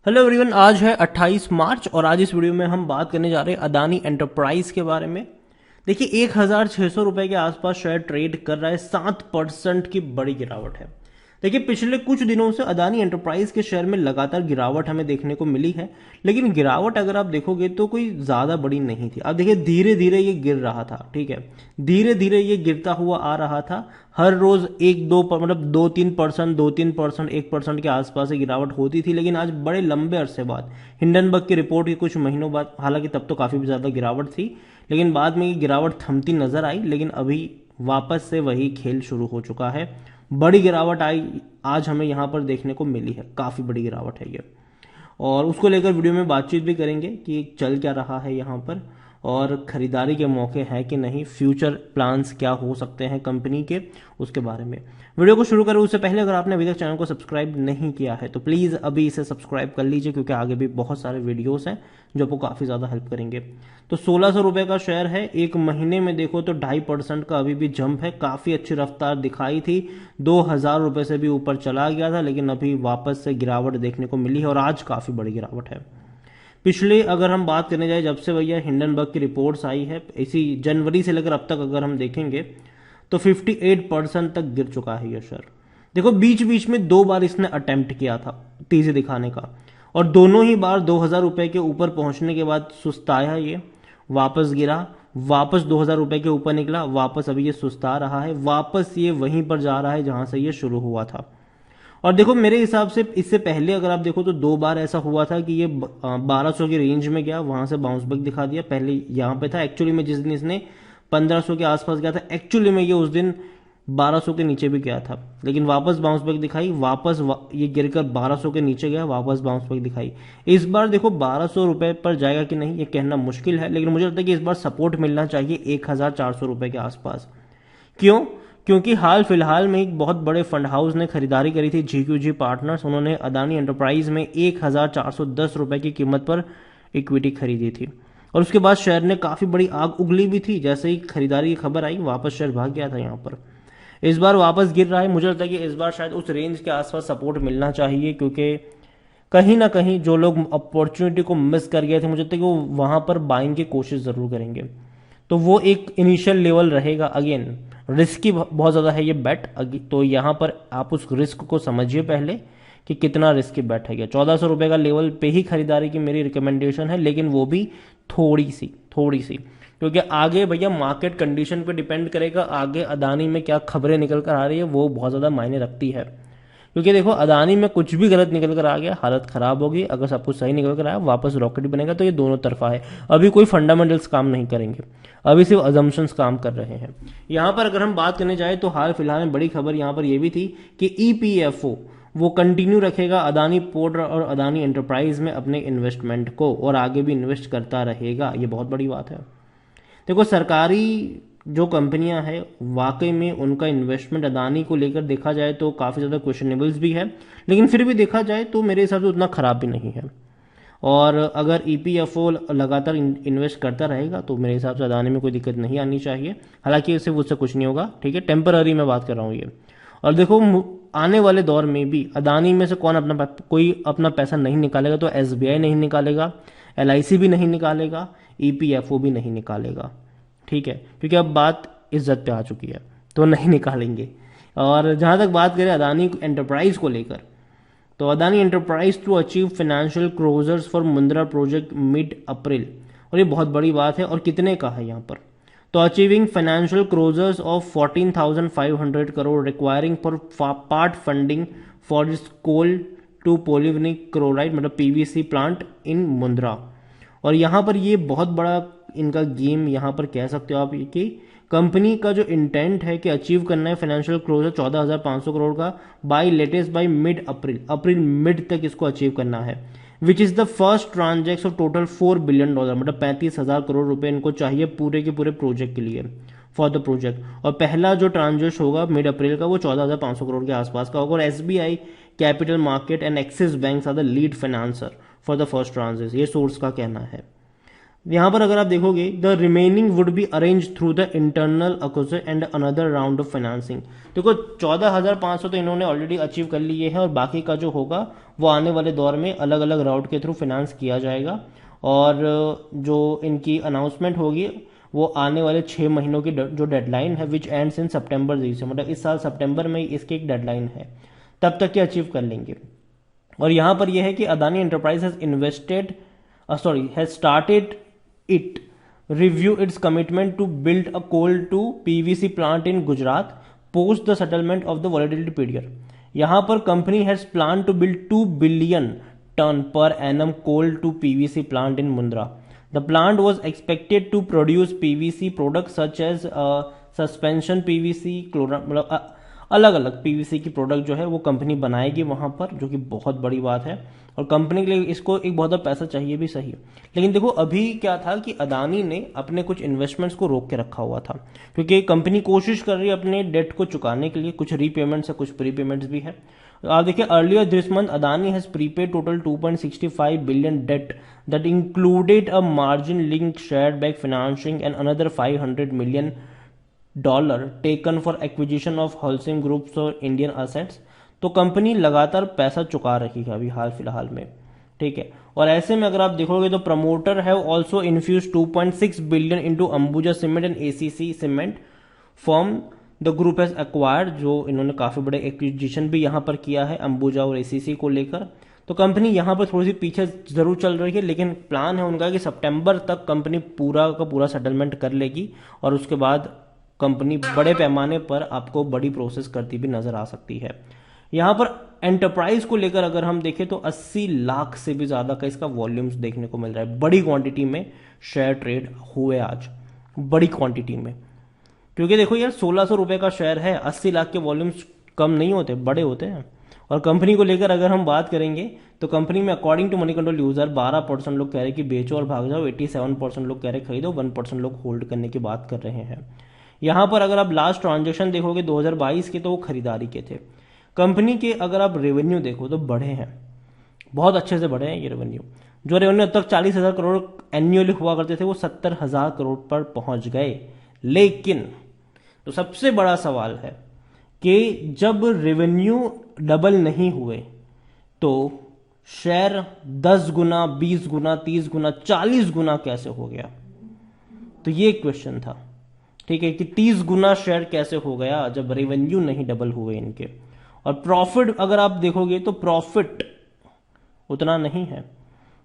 Hello everyone, आज है 28 मार्च और आज इस वीडियो में हम बात करने जा रहे हैं अदानी एंटरप्राइज के बारे में। देखिए 1600 रुपए के आसपास शेयर ट्रेड कर रहा है, 7% की बड़ी गिरावट है। देखिए पिछले कुछ दिनों से अदानी एंटरप्राइज के शेयर में लगातार गिरावट हमें देखने को मिली है, लेकिन गिरावट अगर आप देखोगे तो कोई ज्यादा बड़ी नहीं थी। अब देखिए धीरे धीरे ये गिर रहा था, ठीक है, धीरे धीरे ये गिरता हुआ आ रहा था। हर रोज एक दो मतलब 2-3%, 2-3%, 1% के आसपास से गिरावट होती थी, लेकिन आज बड़े लंबे अरसे बाद हिंडनबर्ग की रिपोर्ट के कुछ महीनों बाद, हालांकि तब तो काफी ज्यादा गिरावट थी, लेकिन बाद में ये गिरावट थमती नजर आई। लेकिन अभी वापस से वही खेल शुरू हो चुका है। बड़ी गिरावट आई आज हमें यहां पर देखने को मिली है, काफी बड़ी गिरावट है ये, और उसको लेकर वीडियो में बातचीत भी करेंगे कि चल क्या रहा है यहाँ पर और खरीदारी के मौके हैं कि नहीं, फ्यूचर प्लान्स क्या हो सकते हैं कंपनी के, उसके बारे में। वीडियो को शुरू करें उससे पहले अगर आपने अभी तक चैनल को सब्सक्राइब नहीं किया है तो प्लीज़ अभी इसे सब्सक्राइब कर लीजिए, क्योंकि आगे भी बहुत सारे वीडियोस हैं जो आपको काफ़ी ज़्यादा हेल्प करेंगे। तो 1600 रुपये का शेयर है, एक महीने में देखो तो 2.5% का अभी भी जंप है, काफ़ी अच्छी रफ्तार दिखाई थी, 2000 रुपये से भी ऊपर चला गया था, लेकिन अभी वापस से गिरावट देखने को मिली है और आज काफ़ी बड़ी गिरावट है। पिछले अगर हम बात करने जाए जब से भैया हिंडनबर्ग की रिपोर्ट्स आई है, इसी जनवरी से लेकर अब तक अगर हम देखेंगे तो 58% तक गिर चुका है यह शेयर। देखो बीच बीच में 2 बार इसने अटेम्प्ट किया था तेजी दिखाने का, और दोनों ही बार 2000 रुपए के ऊपर पहुंचने के बाद सुस्ताया, ये वापस गिरा, वापस 2000 रुपए के ऊपर निकला, वापस अभी ये सुस्ता रहा है, वापस ये वहीं पर जा रहा है जहां से ये शुरू हुआ था। और देखो मेरे हिसाब से इससे पहले अगर आप देखो तो 2 बार ऐसा हुआ था कि ये 1200 की रेंज में गया, वहां से बाउंस बैक दिखा दिया। पहले यहां पे था एक्चुअली में, जिस दिन इसने 1500 के आसपास गया था एक्चुअली में, ये उस दिन 1200 के नीचे भी गया था, लेकिन वापस बाउंस बैक दिखाई, ये गिरकर 1200 के नीचे गया, वापस बाउंस बैक दिखाई। इस बार देखो 1200 रुपए पर जाएगा कि नहीं ये कहना मुश्किल है, लेकिन मुझे लगता है कि इस बार सपोर्ट मिलना चाहिए 1400 रुपए के आसपास। क्यों? क्योंकि हाल फिलहाल में एक बहुत बड़े फंड हाउस ने खरीदारी करी थी, GQG पार्टनर्स, उन्होंने अदानी एंटरप्राइज में 1410 रुपए की कीमत पर इक्विटी खरीदी थी, और उसके बाद शेयर ने काफी बड़ी आग उगली भी थी। जैसे ही खरीदारी की खबर आई वापस शेयर भाग गया था यहाँ पर। इस बार वापस गिर रहा है, मुझे लगता है कि इस बार शायद उस रेंज के आसपास सपोर्ट मिलना चाहिए, क्योंकि कहीं ना कहीं जो लोग अपॉर्चुनिटी को मिस कर गए थे, मुझे लगता है कि वो वहां पर बाइंग की कोशिश जरूर करेंगे। तो वो एक इनिशियल लेवल रहेगा। अगेन रिस्की बहुत ज़्यादा है ये बेट, तो यहाँ पर आप उस रिस्क को समझिए पहले कि कितना रिस्की बेट है। 1400 रुपये का लेवल पे ही खरीदारी की मेरी रिकमेंडेशन है, लेकिन वो भी थोड़ी सी, क्योंकि आगे भैया मार्केट कंडीशन पे डिपेंड करेगा, आगे अदानी में क्या खबरें निकल कर आ रही है वो बहुत ज़्यादा मायने रखती है। क्योंकि देखो अदानी में कुछ भी गलत निकल कर आ गया हालत खराब होगी, अगर सब कुछ सही निकल कर आया वापस रॉकेट बनेगा, तो ये दोनों तरफा है। अभी कोई फंडामेंटल्स काम नहीं करेंगे, अभी सिर्फ अजम्पशंस काम कर रहे हैं। यहाँ पर अगर हम बात करने जाए तो हाल फिलहाल में बड़ी खबर यहाँ पर यह भी थी कि EPFO वो कंटिन्यू रखेगा अदानी पोर्ट और अदानी एंटरप्राइज में अपने इन्वेस्टमेंट को, और आगे भी इन्वेस्ट करता रहेगा। ये बहुत बड़ी बात है। देखो सरकारी जो कंपनियां हैं वाकई में उनका इन्वेस्टमेंट अदानी को लेकर देखा जाए तो काफ़ी ज़्यादा क्वेश्चनेबल्स भी है, लेकिन फिर भी देखा जाए तो मेरे हिसाब से उतना ख़राब भी नहीं है। और अगर EPFO लगातार इन्वेस्ट करता रहेगा तो मेरे हिसाब से अदानी में कोई दिक्कत नहीं आनी चाहिए। हालांकि इससे उससे कुछ नहीं होगा, ठीक है, टेम्पररी मैं बात कर रहा हूँ ये। और देखो आने वाले दौर में भी अदानी में से कोई अपना पैसा नहीं निकालेगा, तो SBI नहीं निकालेगा, LIC भी नहीं निकालेगा, EPFO भी नहीं निकालेगा, ठीक है, क्योंकि अब बात इज्जत पे आ चुकी है तो नहीं निकालेंगे। और जहां तक बात करें अदानी एंटरप्राइज को लेकर, तो Adani enterprise to achieve financial closures for Mundra project mid April, और ये बहुत बड़ी बात है। और कितने का है यहाँ पर, तो achieving financial closures of 14,500 crore requiring for part funding for इस कोल टू पोलिवनिक क्लोराइड मतलब PVC प्लांट इन मुंद्रा। और यहाँ पर ये बहुत बड़ा इनका गेम यहाँ पर कह सकते हो आप कि कंपनी का जो इंटेंट है कि अचीव करना है फाइनेंशियल क्लोजर 14,500 करोड़ का बाय मिड अप्रैल मिड तक इसको अचीव करना है, which is the first transaction of total $4 billion, मतलब 35,000 करोड़ रुपए इनको चाहिए पूरे के पूरे प्रोजेक्ट के लिए, फॉर द प्रोजेक्ट। और पहला जो ट्रांजेक्शन होगा मिड अप्रैल का वो 14,500 करोड़ के आसपास का होगा, और SBI capital market and Axis Bank are the lead financer for the first transaction, ये सोर्स का कहना है। यहाँ पर अगर आप देखोगे the remaining would be arranged through the internal accruals and another round of financing. देखो 14,500 तो इन्होंने ऑलरेडी अचीव कर लिए है और बाकी का जो होगा वो आने वाले दौर में अलग अलग राउट के थ्रू फाइनेंस किया जाएगा। और जो इनकी अनाउंसमेंट होगी वो आने वाले 6 महीनों की जो डेडलाइन है विच एंड्स इन सितंबर दिस, मतलब इस साल सितंबर में इसकी एक डेडलाइन है, तब तक ये अचीव कर लेंगे। और यहाँ पर यह है कि Adani enterprise has invested has started it review its commitment to build a coal to PVC plant in Gujarat post the settlement of the volatility period। यहां पर company has plan to build 2 billion ton per annum coal to PVC plant in Mundra. The plant was expected to produce PVC product such as suspension PVC मतलब अलग अलग PVC की product जो है वो company बनाएगी वहां पर, जो कि बहुत बड़ी बात है और कंपनी के लिए इसको एक बहुत पैसा चाहिए भी सही। लेकिन देखो अभी क्या था कि अदानी ने अपने कुछ इन्वेस्टमेंट्स को रोक के रखा हुआ था क्योंकि कंपनी कोशिश कर रही है अपने डेट को चुकाने के लिए, कुछ रीपेमेंट्स है कुछ प्रीपेमेंट्स भी है। आप देखिए earlier this month Adani has prepaid total 2.65 billion debt that included a margin linked share back financing and another $500 million taken for acquisition of Holcim groups और इंडियन असेट्स। तो कंपनी लगातार पैसा चुका रही है अभी हाल फिलहाल में, ठीक है। और ऐसे में अगर आप देखोगे तो promoter have also infuse 2.6 billion into Ambuja cement and ACC cement form the group has acquired, जो इन्होंने काफी बड़े एक्विजिशन भी यहां पर किया है अंबुजा और एसीसी को लेकर। तो कंपनी यहां पर थोड़ी सी पीछे जरूर चल रही है लेकिन प्लान है उनका कि सितंबर तक कंपनी पूरा का पूरा सेटलमेंट कर लेगी और उसके बाद कंपनी बड़े पैमाने पर आपको बड़ी प्रोसेस करती भी नजर आ सकती है। यहां पर एंटरप्राइज को लेकर अगर हम देखें तो 80 लाख से भी ज्यादा का इसका वॉल्यूम्स देखने को मिल रहा है, बड़ी क्वांटिटी में शेयर ट्रेड हुए आज, बड़ी क्वांटिटी में। क्योंकि देखो यार 1600 रुपए का शेयर है, 80 लाख के वॉल्यूम्स कम नहीं होते, बड़े होते हैं। और कंपनी को लेकर अगर हम बात करेंगे तो कंपनी में according to Moneycontrol user 12% लोग कह रहे हैं कि बेचो और भाग जाओ, 87% लोग कह रहे हैं खरीदो, 1% लोग होल्ड करने की बात कर रहे हैं। यहां पर अगर आप लास्ट ट्रांजेक्शन देखोगे 2022 के तो वो खरीदारी के थे। कंपनी के अगर आप रेवेन्यू देखो तो बढ़े हैं, बहुत अच्छे से बढ़े हैं ये रेवेन्यू। जो रेवेन्यू अब तक 40,000 करोड़ एनुअली हुआ करते थे वो 70,000 करोड़ पर पहुंच गए। लेकिन तो सबसे बड़ा सवाल है कि जब रेवेन्यू डबल नहीं हुए तो शेयर 10 गुना 20 गुना 30 गुना 40 गुना कैसे हो गया, तो ये क्वेश्चन था, ठीक है, कि 30 गुना शेयर कैसे हो गया जब रेवेन्यू नहीं डबल हुए इनके। और प्रॉफिट अगर आप देखोगे तो प्रॉफिट उतना नहीं है,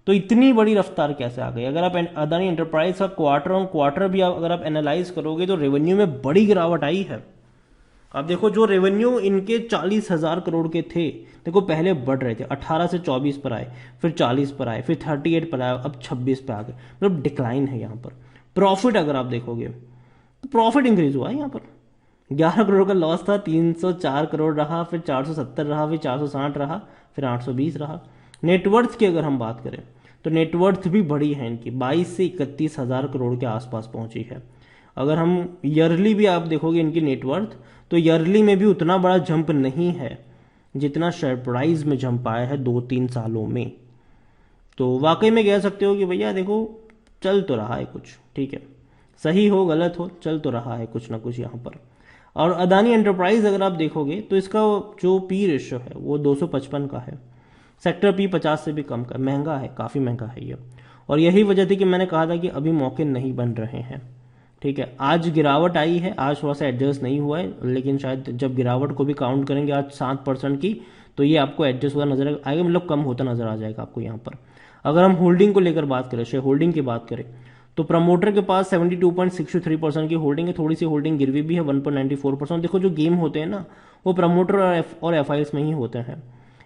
तो इतनी बड़ी रफ्तार कैसे आ गई। अगर आप अदानी एंटरप्राइज का क्वार्टर ऑन क्वार्टर भी अगर आप एनालाइज करोगे तो रेवेन्यू में बड़ी गिरावट आई है। आप देखो जो रेवेन्यू इनके 40,000 करोड़ के थे, देखो पहले बढ़ रहे थे, 18 से 24 पर आए, फिर 40 पर आए, फिर 38 पर आए, अब 26 पे आ गए, मतलब डिक्लाइन है यहाँ पर। प्रॉफिट अगर आप देखोगे तो प्रॉफिट इंक्रीज हुआ है यहाँ पर, 11 करोड़ का लॉस था, 304 करोड़ रहा, फिर 470 रहा, फिर 460 रहा, फिर 820 रहा। नेटवर्थ की अगर हम बात करें तो नेटवर्थ भी बड़ी है इनकी, 22 से 31,000 करोड़ के आसपास पहुंची है। अगर हम ईयरली भी आप देखोगे इनकी नेटवर्थ तो ईयरली में भी उतना बड़ा जंप नहीं है जितना शेयर प्राइस में जंप आया है 2-3 सालों में। तो वाकई में कह सकते हो कि भैया देखो चल तो रहा है कुछ, ठीक है, सही हो गलत हो चल तो रहा है कुछ ना कुछ यहाँ पर। और अदानी एंटरप्राइज अगर आप देखोगे तो इसका जो पी रेशियो है वो 255 का है, सेक्टर पी 50 से भी कम का, महंगा है, काफ़ी महंगा है ये। और यही वजह थी कि मैंने कहा था कि अभी मौके नहीं बन रहे हैं, ठीक है। आज गिरावट आई है, आज थोड़ा सा एडजस्ट नहीं हुआ है, लेकिन शायद जब गिरावट को भी काउंट करेंगे आज 7% की तो ये आपको एडजस्ट हुआ नजर आएगा, मतलब कम होता नजर आ जाएगा आपको यहाँ पर। अगर हम होल्डिंग को लेकर बात करें, शेयर होल्डिंग की बात करें तो प्रमोटर के पास 72.63% की होल्डिंग है, थोड़ी सी होल्डिंग गिरवी भी है 1.94%। देखो जो गेम होते हैं ना वो प्रमोटर और एफआईएस में ही होते हैं।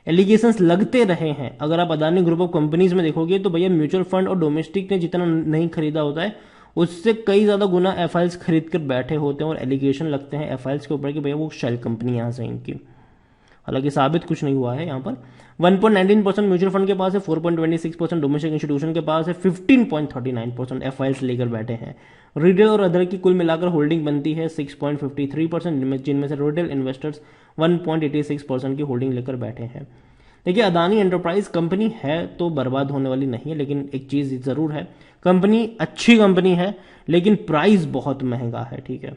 एलिगेशंस लगते रहे हैं, अगर आप अदानी ग्रुप ऑफ कंपनीज में देखोगे तो भैया म्यूचुअल फंड और डोमेस्टिक ने जितना नहीं खरीदा होता है उससे कई ज्यादा गुना एफआईएस खरीद कर बैठे होते हैं और एलिगेशन लगते हैं एफआईएस के ऊपर कि भैया वो शेल कंपनी यहां से इनकी, हालांकि साबित कुछ नहीं हुआ है यहाँ पर। 1.19% म्यूचुअल फंड के पास है, 4.26% डोमेस्टिक इंस्टीट्यूशन के पास है, 15.39% एफआईएस लेकर बैठे हैं। रिटेल और अदर की कुल मिलाकर होल्डिंग बनती है 6.53%, जिनमें से रिटेल इन्वेस्टर्स 1.86% की होल्डिंग लेकर बैठे हैं। देखिए अदानी एंटरप्राइज कंपनी है तो बर्बाद होने वाली नहीं है, लेकिन एक चीज जरूर है कंपनी अच्छी कंपनी है लेकिन प्राइस बहुत महंगा है, ठीक है।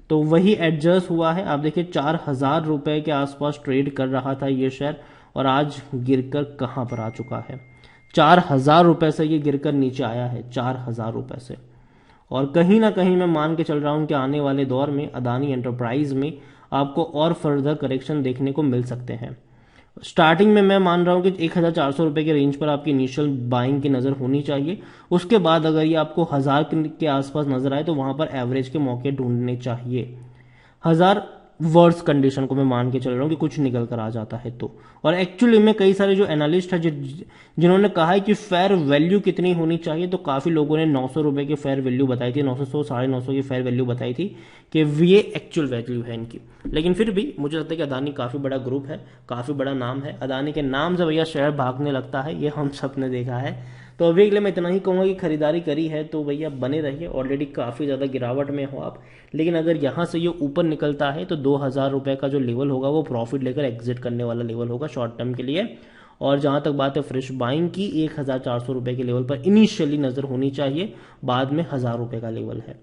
तो वही एडजस्ट हुआ है। आप देखिए 4,000 रुपए के आसपास ट्रेड कर रहा था ये शेयर और आज गिरकर कहाँ पर आ चुका है, 4,000 रुपए से ये गिरकर नीचे आया है, 4,000 रुपए से। और कहीं ना कहीं मैं मान के चल रहा हूं कि आने वाले दौर में अदानी एंटरप्राइज में आपको और फर्दर करेक्शन देखने को मिल सकते हैं। स्टार्टिंग में मैं मान रहा हूं कि 1,400 रुपए के रेंज पर आपकी इनिशियल बाइंग की नज़र होनी चाहिए। उसके बाद अगर ये आपको 1,000 के आसपास नजर आए तो वहां पर एवरेज के मौके ढूंढने चाहिए। 1,000 वर्स कंडीशन को मैं मान के चल रहा हूँ कि कुछ निकल कर आ जाता है तो। और एक्चुअली में कई सारे जो एनालिस्ट है जिन्होंने कहा है कि फेयर वैल्यू कितनी होनी चाहिए, तो काफी लोगों ने 900 रुपए की फेयर वैल्यू बताई थी, 900 950 की फेयर वैल्यू बताई थी कि ये एक्चुअल वैल्यू है इनकी। लेकिन फिर भी मुझे लगता है कि अदानी काफी बड़ा ग्रुप है, काफी बड़ा नाम है। अदानी के नाम से भैया शेयर भागने लगता है, ये हम सब ने देखा है। तो अभी के लिए मैं इतना ही कहूँगा कि खरीदारी करी है तो भैया बने रहिए। ऑलरेडी काफ़ी ज़्यादा गिरावट में हो आप, लेकिन अगर यहाँ से ये ऊपर निकलता है तो 2,000 रुपये का जो लेवल होगा वो प्रॉफिट लेकर एग्जिट करने वाला लेवल होगा शॉर्ट टर्म के लिए। और जहाँ तक बात है फ्रेश बाइंग की, 1,400 रुपये के लेवल पर इनिशियली नज़र होनी चाहिए, बाद में 1,000 रुपये का लेवल है,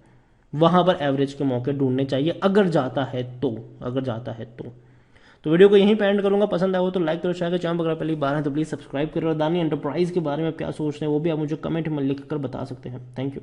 वहाँ पर एवरेज के मौके ढूंढने चाहिए अगर जाता है तो। अगर जाता है तो वीडियो को यहीं पे एंड करूंगा। पसंद आया हो तो लाइक करो, शेयर करो, चैनल अगर पहली बार है तो प्लीज सब्सक्राइब करो। अदानी एंटरप्राइज के बारे में क्या सोचते हैं वो भी आप मुझे कमेंट में लिख कर बता सकते हैं। Thank you.